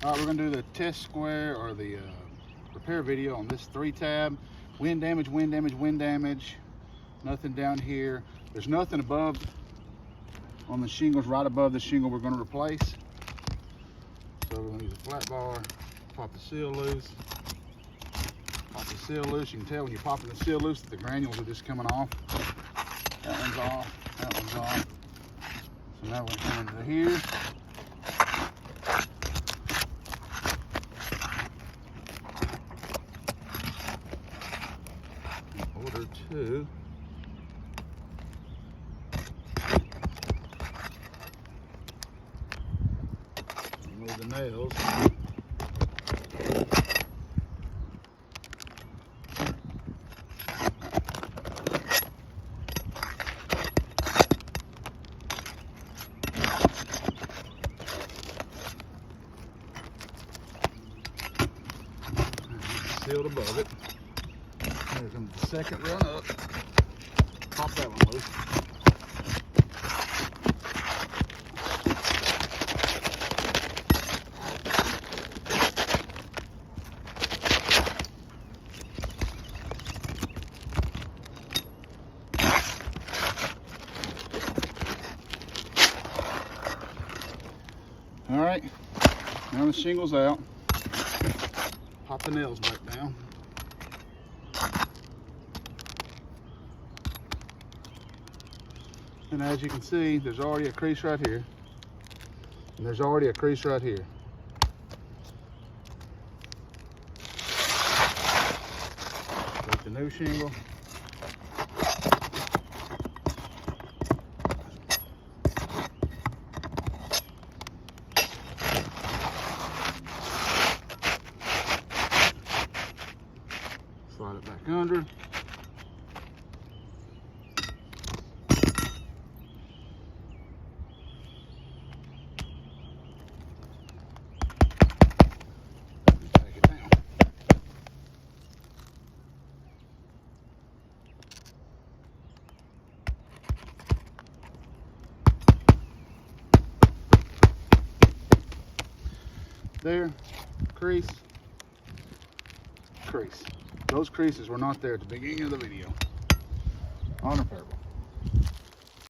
All right, we're gonna do the test square or the repair video on this 3-tab. Wind damage, wind damage, wind damage. Nothing down here. There's nothing above on the shingles, right above the shingle we're gonna replace. So we're gonna use a flat bar, pop the seal loose. Pop the seal loose. You can tell when you're popping the seal loose that the granules are just coming off. That one's off, that one's off. So now we're coming into here. Order 2. Remove the nails. Sealed above it. Here comes the second run up. Pop that one loose. All right, now the shingle's out. Pop the nails back down. And as you can see, there's already a crease right here. And there's already a crease right here. Take the new shingle. Slide it back under. Take it down. There, crease, crease. Those creases were not there at the beginning of the video on the purple.